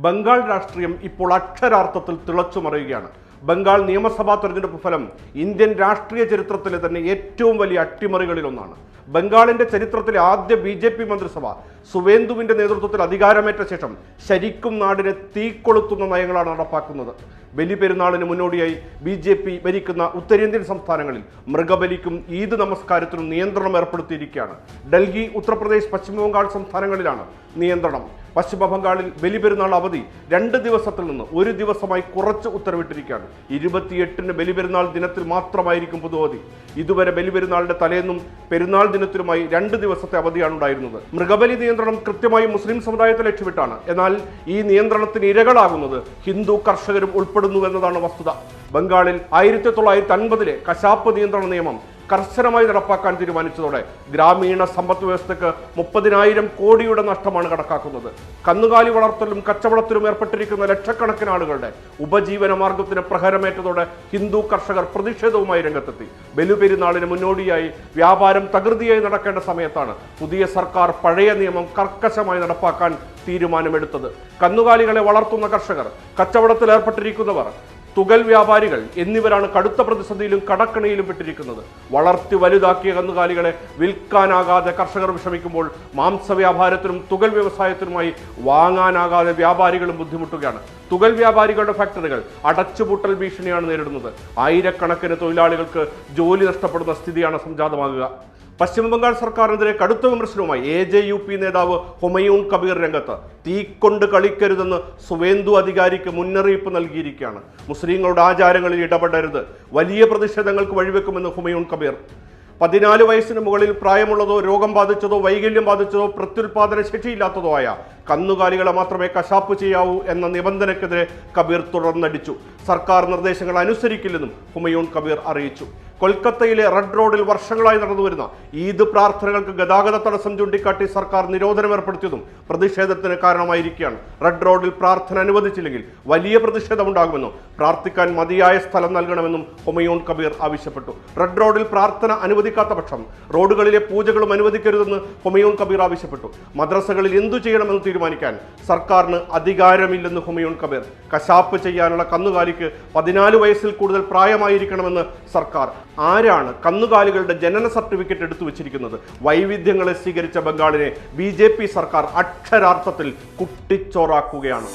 ബംഗാൾ രാഷ്ട്രീയം ഇപ്പോൾ അക്ഷരാർത്ഥത്തിൽ തിളച്ചുമറിയുകയാണ്. ബംഗാൾ നിയമസഭാ തെരഞ്ഞെടുപ്പ് ഫലം ഇന്ത്യൻ രാഷ്ട്രീയ ചരിത്രത്തിലെ തന്നെ ഏറ്റവും വലിയ അട്ടിമറികളിലൊന്നാണ്. ബംഗാളിന്റെ ചരിത്രത്തിലെ ആദ്യ BJP മന്ത്രിസഭ സുവേന്ദുവിന്റെ നേതൃത്വത്തിൽ അധികാരമേറ്റ ശേഷം ശരിക്കും നാടിനെ തീക്കൊളുത്തുന്ന നയങ്ങളാണ് നടപ്പാക്കുന്നത്. ബലിപെരുന്നാളിന് മുന്നോടിയായി BJP ഭരിക്കുന്ന ഉത്തരേന്ത്യൻ സംസ്ഥാനങ്ങളിൽ മൃഗബലിക്കും ഈദ് നമസ്കാരത്തിനും നിയന്ത്രണം ഏർപ്പെടുത്തിയിരിക്കുകയാണ്. ഡൽഹി, ഉത്തർപ്രദേശ്, പശ്ചിമബംഗാൾ സംസ്ഥാനങ്ങളിലാണ് നിയന്ത്രണം. പശ്ചിമ ബംഗാളിൽ ബലിപെരുന്നാൾ അവധി 2 ദിവസത്തിൽ നിന്ന് 1 ദിവസമായി കുറച്ച് ഉത്തരവിട്ടിരിക്കുകയാണ്. 28-ന് ബലിപെരുന്നാൾ ദിനത്തിൽ മാത്രമായിരിക്കും പൊതുവധി. ഇതുവരെ ബലിപെരുന്നാളിന്റെ തലേന്നും പെരുന്നാൾ ദിനത്തിലുമായി 2 ദിവസത്തെ അവധിയാണ് ഉണ്ടായിരുന്നത്. മൃഗബലി നിയന്ത്രണം കൃത്യമായി മുസ്ലിം സമുദായത്തെ ലക്ഷ്യമിട്ടാണ്. എന്നാൽ ഈ നിയന്ത്രണത്തിന് ഇരകളാകുന്നത് ഹിന്ദു കർഷകരും ഉൾപ്പെടുന്നു എന്നതാണ് വസ്തുത. ബംഗാളിൽ 1950-ലെ കശാപ്പ് നിയന്ത്രണ നിയമം കർശനമായി നടപ്പാക്കാൻ തീരുമാനിച്ചതോടെ ഗ്രാമീണ സമ്പദ് വ്യവസ്ഥയ്ക്ക് 30,000 കോടിയുടെ നഷ്ടമാണ് കണക്കാക്കുന്നത്. കന്നുകാലി വളർത്തലും കച്ചവടത്തിലും ഏർപ്പെട്ടിരിക്കുന്ന ലക്ഷക്കണക്കിന് ആളുകളുടെ ഉപജീവന മാർഗത്തിന് പ്രഹരമേറ്റതോടെ ഹിന്ദു കർഷകർ പ്രതിഷേധവുമായി രംഗത്തെത്തി. ബലിപെരുന്നാളിന് മുന്നോടിയായി വ്യാപാരം തകൃതിയായി നടക്കേണ്ട സമയത്താണ് പുതിയ സർക്കാർ പഴയ നിയമം കർക്കശമായി നടപ്പാക്കാൻ തീരുമാനമെടുത്തത്. കന്നുകാലികളെ വളർത്തുന്ന കർഷകർ, കച്ചവടത്തിൽ ഏർപ്പെട്ടിരിക്കുന്നവർ, തുകൽ വ്യാപാരികൾ എന്നിവരാണ് കടുത്ത പ്രതിസന്ധിയിലും കടക്കണിയിലും പെട്ടിരിക്കുന്നത്. വളർത്തി വലുതാക്കിയ കന്നുകാലികളെ വിൽക്കാനാകാതെ കർഷകർ വിഷമിക്കുമ്പോൾ മാംസവ്യാപാരത്തിനും തുകൽ വ്യവസായത്തിനുമായി വാങ്ങാനാകാതെ വ്യാപാരികളും ബുദ്ധിമുട്ടുകയാണ്. തുകൽ വ്യാപാരികളുടെ ഫാക്ടറികൾ അടച്ചുപൂട്ടൽ ഭീഷണിയാണ് നേരിടുന്നത്. ആയിരക്കണക്കിന് തൊഴിലാളികൾക്ക് ജോലി നഷ്ടപ്പെടുന്ന സ്ഥിതിയാണ് സംജാതമാകുക. പശ്ചിമബംഗാൾ സർക്കാരിനെതിരെ കടുത്ത വിമർശനവുമായി AJUP നേതാവ് ഹുമയൂൺ കബീർ രംഗത്ത്. തീക്കൊണ്ട് കളിക്കരുതെന്ന് സുവേന്ദു അധികാരിക്ക് മുന്നറിയിപ്പ് നൽകിയിരിക്കുകയാണ്. മുസ്ലിങ്ങളുടെ ആചാരങ്ങളിൽ ഇടപെടരുത്, വലിയ പ്രതിഷേധങ്ങൾക്ക് വഴിവെക്കുമെന്ന് ഹുമയൂൺ കബീർ. 14 വയസ്സിന് മുകളിൽ പ്രായമുള്ളതോ രോഗം ബാധിച്ചതോ വൈകല്യം ബാധിച്ചതോ പ്രത്യുൽപാദന ശേഷിയില്ലാത്തതോ ആയ കന്നുകാലികളെ മാത്രമേ കശാപ്പ് ചെയ്യാവൂ എന്ന നിബന്ധനയ്ക്കെതിരെ കബീർ തുടർന്നടിച്ചു. സർക്കാർ നിർദ്ദേശങ്ങൾ അനുസരിക്കില്ലെന്നും ഹുമയൂൺ കബീർ അറിയിച്ചു. കൊൽക്കത്തയിലെ റെഡ് റോഡിൽ വർഷങ്ങളായി നടന്നുവരുന്ന ഈദ് പ്രാർത്ഥനകൾക്ക് ഗതാഗത തടസ്സം ചൂണ്ടിക്കാട്ടി സർക്കാർ നിരോധനം ഏർപ്പെടുത്തിയതും പ്രതിഷേധത്തിന് കാരണമായിരിക്കുകയാണ്. റെഡ് റോഡിൽ പ്രാർത്ഥന അനുവദിച്ചില്ലെങ്കിൽ വലിയ പ്രതിഷേധമുണ്ടാകുമെന്നും പ്രാർത്ഥിക്കാൻ മതിയായ സ്ഥലം നൽകണമെന്നും ഹുമയൂൺ കബീർ ആവശ്യപ്പെട്ടു. റെഡ് റോഡിൽ പ്രാർത്ഥന അനുവദിക്കാത്ത പക്ഷം റോഡുകളിലെ പൂജകളും അനുവദിക്കരുതെന്ന് ഹുമയൂൺ കബീർ ആവശ്യപ്പെട്ടു. മദ്രസകളിൽ എന്തു ചെയ്യണമെന്ന് തീരുമാനിക്കാൻ സർക്കാരിന് അധികാരമില്ലെന്ന് ഹുമയൂൺ കബീർ. കശാപ്പ് ചെയ്യാനുള്ള കന്നുകാലിക്ക് 14 വയസ്സിൽ കൂടുതൽ പ്രായമായിരിക്കണമെന്ന് സർക്കാർ. ആരാണ് കന്നുകാലികളുടെ ജനന സർട്ടിഫിക്കറ്റ് എടുത്തു വച്ചിരിക്കുന്നത്? വൈവിധ്യങ്ങളെ സ്വീകരിച്ച ബംഗാളിനെ BJP സർക്കാർ അക്ഷരാർത്ഥത്തിൽ കുട്ടിച്ചോറാക്കുകയാണ്.